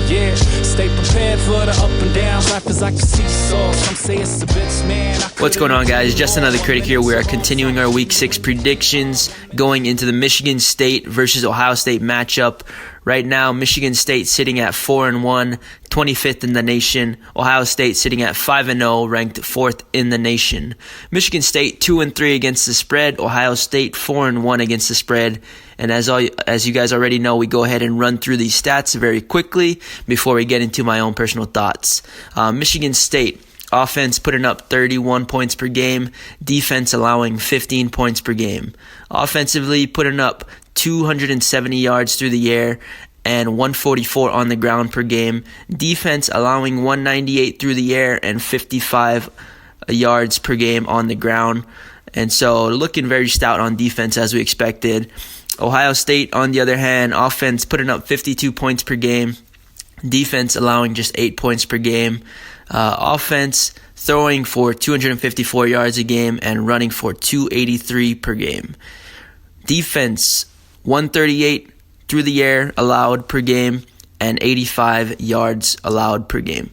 Yeah, stay prepared for the up and downs. Life is like a seesaw. Some say it's a bitch, man. What's going on, guys? Just another critic here. We are continuing our Week 6 predictions going into the Michigan State versus Ohio State matchup. Right now, Michigan State sitting at 4-1, 25th in the nation. Ohio State sitting at 5-0, ranked 4th in the nation. Michigan State 2-3 against the spread. Ohio State 4-1 against the spread. And as you guys already know, we go ahead and run through these stats very quickly before we get into my own personal thoughts. Michigan State offense putting up 31 points per game, defense allowing 15 points per game. Offensively putting up 270 yards through the air and 144 on the ground per game. Defense allowing 198 through the air and 55 yards per game on the ground. And so looking very stout on defense as we expected. Ohio State, on the other hand, offense putting up 52 points per game. Defense allowing just 8 points per game. Offense throwing for 254 yards a game and running for 283 per game. Defense 138 through the air allowed per game and 85 yards allowed per game.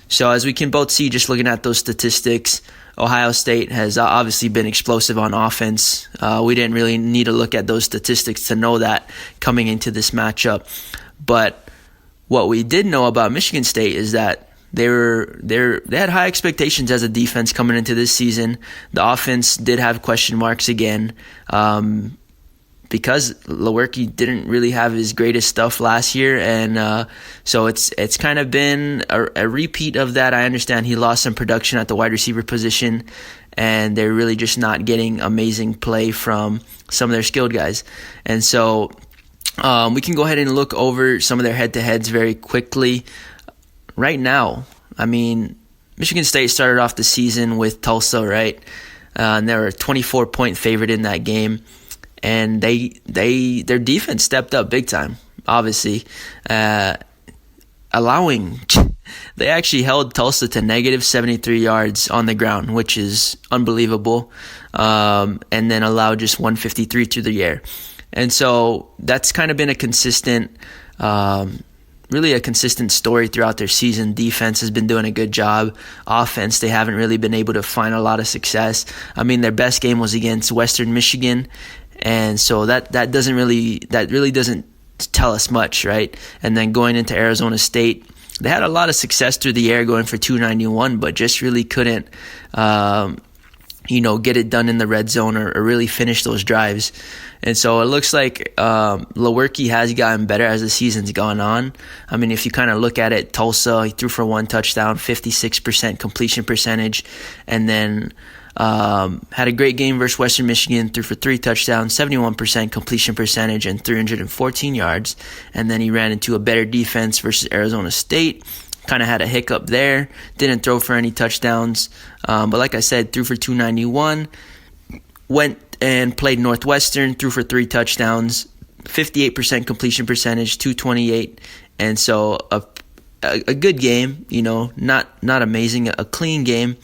So as we can both see just looking at those statistics, Ohio State has obviously been explosive on offense. We didn't really need to look at those statistics to know that coming into this matchup. But what we did know about Michigan State is that they had high expectations as a defense coming into this season. The offense did have question marks again. Because Lewerke didn't really have his greatest stuff last year, and so it's kind of been a repeat of that. I understand he lost some production at the wide receiver position, and they're really just not getting amazing play from some of their skilled guys. And so we can go ahead and look over some of their head-to-heads very quickly. Right now, I mean, Michigan State started off the season with Tulsa, right? And they were a 24-point favorite in that game. And their defense stepped up big time, obviously, they actually held Tulsa to negative 73 yards on the ground, which is unbelievable, and then allowed just 153 through the air. And so that's kind of been a consistent story throughout their season. Defense has been doing a good job. Offense, they haven't really been able to find a lot of success. I mean, their best game was against Western Michigan. And so that really doesn't tell us much, right? And then going into Arizona State, they had a lot of success through the air going for 291, but just really couldn't, get it done in the red zone or really finish those drives. And so it looks like Lewerke has gotten better as the season's gone on. I mean, if you kind of look at it, Tulsa, he threw for 1 touchdown, 56% completion percentage, and then had a great game versus Western Michigan, threw for 3 touchdowns, 71% completion percentage, and 314 yards. And then he ran into a better defense versus Arizona State. Kind of had a hiccup there. Didn't throw for any touchdowns. But like I said, threw for 291. Went and played Northwestern, threw for 3 touchdowns, 58% completion percentage, 228. And so a good game, not amazing, a clean game.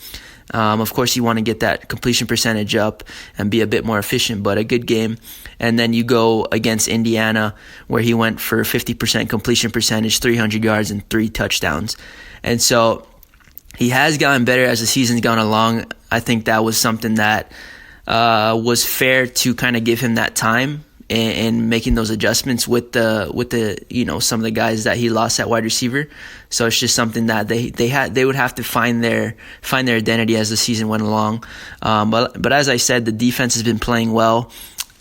Of course, you want to get that completion percentage up and be a bit more efficient, but a good game. And then you go against Indiana, where he went for 50% completion percentage, 300 yards, and 3 touchdowns. And so he has gotten better as the season's gone along. I think that was something that was fair to kind of give him that time and making those adjustments with the some of the guys that he lost at wide receiver. So it's just something that they would have to find their identity as the season went along. But as I said, the defense has been playing well.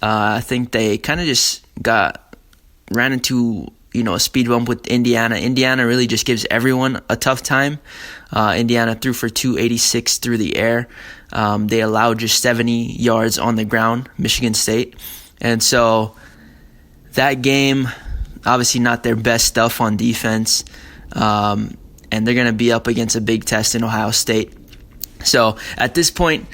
I think they kind of just ran into a speed bump with Indiana. Indiana really just gives everyone a tough time. Indiana threw for 286 through the air. They allowed just 70 yards on the ground, Michigan State. And so that game, obviously not their best stuff on defense, and they're going to be up against a big test in Ohio State. So at this point,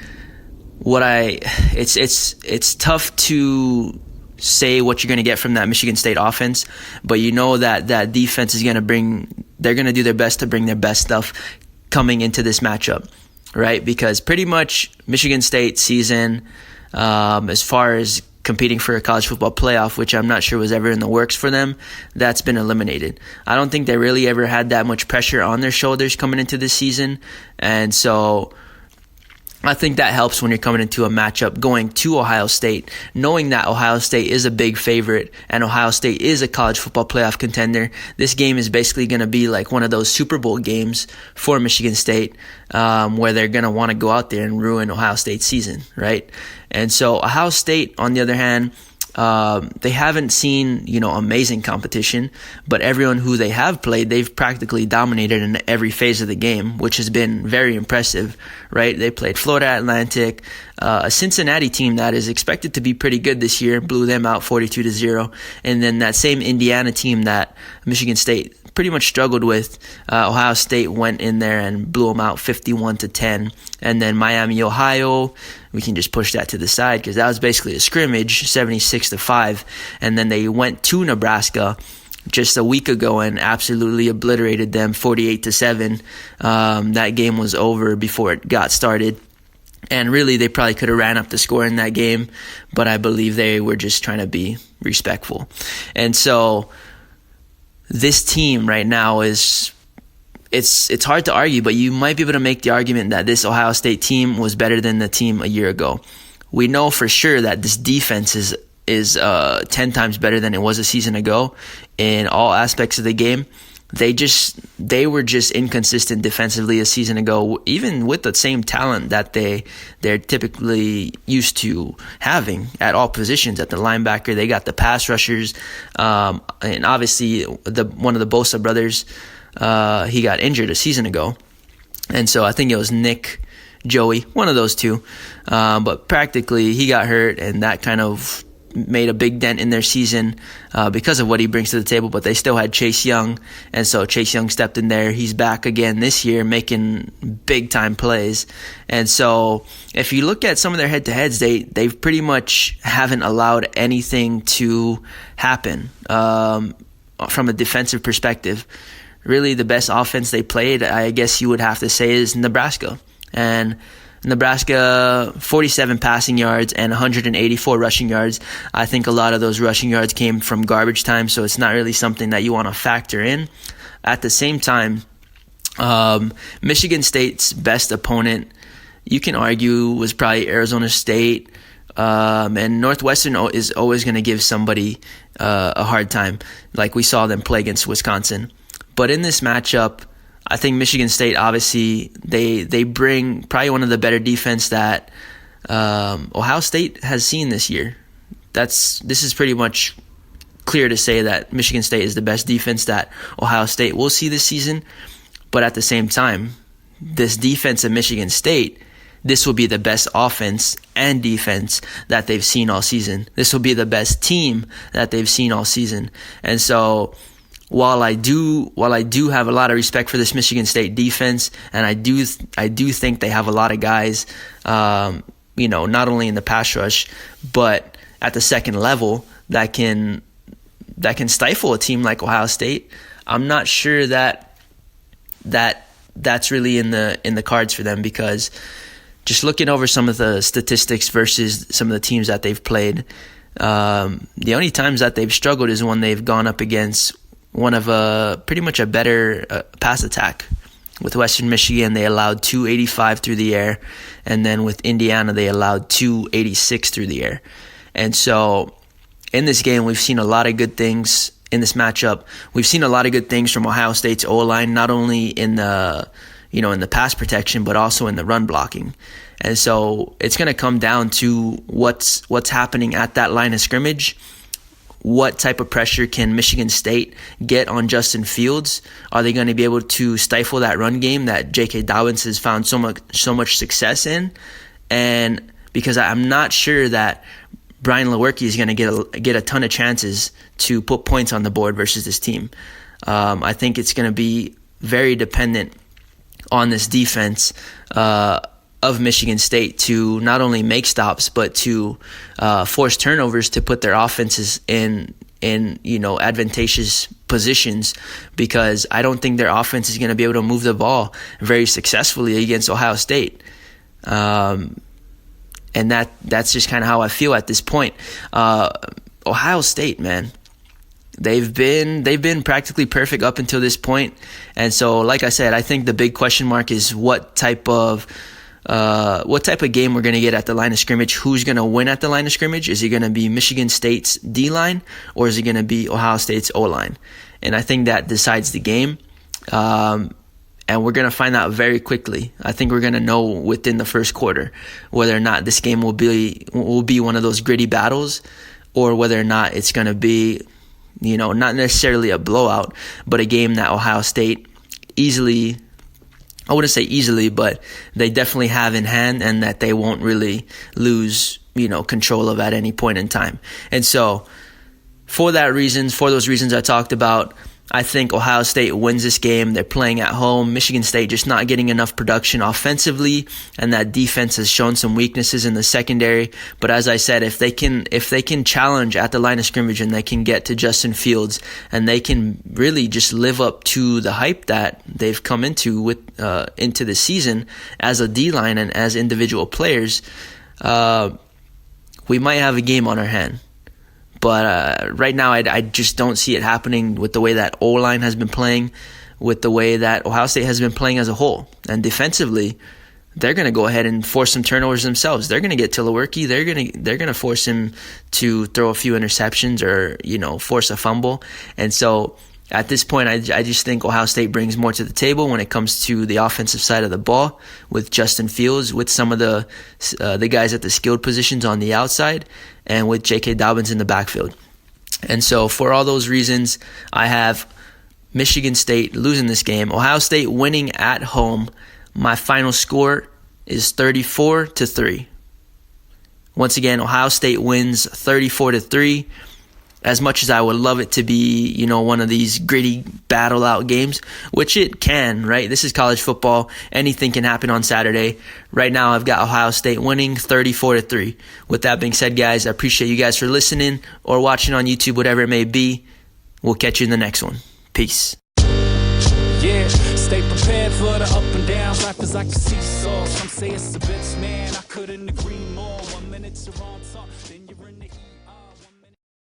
it's tough to say what you're going to get from that Michigan State offense, but you know that defense is they're going to do their best to bring their best stuff coming into this matchup, right? Because pretty much Michigan State season, as far as competing for a college football playoff, which I'm not sure was ever in the works for them. That's been eliminated. I don't think they really ever had that much pressure on their shoulders coming into this season. And so I think that helps when you're coming into a matchup going to Ohio State, knowing that Ohio State is a big favorite and Ohio State is a college football playoff contender. This game is basically going to be like one of those Super Bowl games for Michigan State, where they're going to want to go out there and ruin Ohio State's season, right? And so Ohio State, on the other hand, they haven't seen, amazing competition, but everyone who they have played, they've practically dominated in every phase of the game, which has been very impressive, right? They played Florida Atlantic, a Cincinnati team that is expected to be pretty good this year, blew them out 42-0, and then that same Indiana team that Michigan State pretty much struggled with, Ohio State went in there and blew them out 51-10. And then Miami, Ohio, we can just push that to the side because that was basically a scrimmage, 76-5. And then they went to Nebraska just a week ago and absolutely obliterated them 48-7. That game was over before it got started. And really, they probably could have ran up the score in that game, but I believe they were just trying to be respectful. And so this team right now it's hard to argue, but you might be able to make the argument that this Ohio State team was better than the team a year ago. We know for sure that this defense is 10 times better than it was a season ago in all aspects of the game. They were just inconsistent defensively a season ago, even with the same talent that they're typically used to having at all positions. At the linebacker, they got the pass rushers, and obviously one of the Bosa brothers, he got injured a season ago, and so I think it was Nick, Joey, one of those two, but practically he got hurt, and that kind of made a big dent in their season because of what he brings to the table. But they still had Chase Young, and so Chase Young stepped in there. He's back again this year making big time plays. And so if you look at some of their head-to-heads, they've pretty much haven't allowed anything to happen from a defensive perspective. Really, the best offense they played, I guess you would have to say, is Nebraska. And Nebraska, 47 passing yards and 184 rushing yards. I think a lot of those rushing yards came from garbage time, so it's not really something that you want to factor in. At the same time, Michigan State's best opponent, you can argue, was probably Arizona State. And Northwestern is always going to give somebody a hard time, like we saw them play against Wisconsin. But in this matchup, I think Michigan State, obviously, they bring probably one of the better defense that Ohio State has seen this year. This is pretty much clear to say that Michigan State is the best defense that Ohio State will see this season. But at the same time, this defense of Michigan State, this will be the best offense and defense that they've seen all season. This will be the best team that they've seen all season. And so While I do have a lot of respect for this Michigan State defense, and I do think they have a lot of guys, not only in the pass rush, but at the second level that can stifle a team like Ohio State. I'm not sure that's really in the cards for them, because just looking over some of the statistics versus some of the teams that they've played, the only times that they've struggled is when they've gone up against one of pretty much a better pass attack. With Western Michigan, they allowed 285 through the air, and then with Indiana, they allowed 286 through the air. And so in this game, we've seen a lot of good things in this matchup. We've seen a lot of good things from Ohio State's O-line, not only in the pass protection, but also in the run blocking. And so it's going to come down to what's happening at that line of scrimmage. What type of pressure can Michigan State get on Justin Fields? Are they going to be able to stifle that run game that J.K. Dobbins has found so much success in? And because I'm not sure that Brian Lewerke is going to get a ton of chances to put points on the board versus this team. I think it's going to be very dependent on this defense of Michigan State to not only make stops, but to force turnovers to put their offenses in advantageous positions, because I don't think their offense is going to be able to move the ball very successfully against Ohio State. And that's just kind of how I feel at this point. Ohio State, man, they've been practically perfect up until this point. And so, like I said, I think the big question mark is what type of game we're going to get at the line of scrimmage. Who's going to win at the line of scrimmage? Is it going to be Michigan State's D-line, or is it going to be Ohio State's O-line? And I think that decides the game. And we're going to find out very quickly. I think we're going to know within the first quarter whether or not this game will be one of those gritty battles, or whether or not it's going to be, not necessarily a blowout, but a game that Ohio State easily, I wouldn't say easily, but they definitely have in hand, and that they won't really lose, control of at any point in time. And so for those reasons I talked about, I think Ohio State wins this game. They're playing at home. Michigan State just not getting enough production offensively, and that defense has shown some weaknesses in the secondary. But as I said, if they can challenge at the line of scrimmage, and they can get to Justin Fields, and they can really just live up to the hype that they've come into the season as a D-line and as individual players, we might have a game on our hand. But right now, I just don't see it happening with the way that O-line has been playing, with the way that Ohio State has been playing as a whole. And defensively, they're going to go ahead and force some turnovers themselves. They're going to get to Lewerke. They're going to force him to throw a few interceptions, or force a fumble. And so at this point, I just think Ohio State brings more to the table when it comes to the offensive side of the ball, with Justin Fields, with some of the guys at the skilled positions on the outside, and with J.K. Dobbins in the backfield. And so for all those reasons, I have Michigan State losing this game, Ohio State winning at home. My final score is 34-3. Once again, Ohio State wins 34-3. As much as I would love it to be, one of these gritty battle out games, which it can, right? This is college football. Anything can happen on Saturday. Right now, I've got Ohio State winning 34-3. With that being said, guys, I appreciate you guys for listening or watching on YouTube, whatever it may be. We'll catch you in the next one. Peace. Yeah, stay prepared for the up and downs. Life is like a seesaw. Some say it's a bitch, man. I couldn't agree more. 1 minute you're on top, then you're in the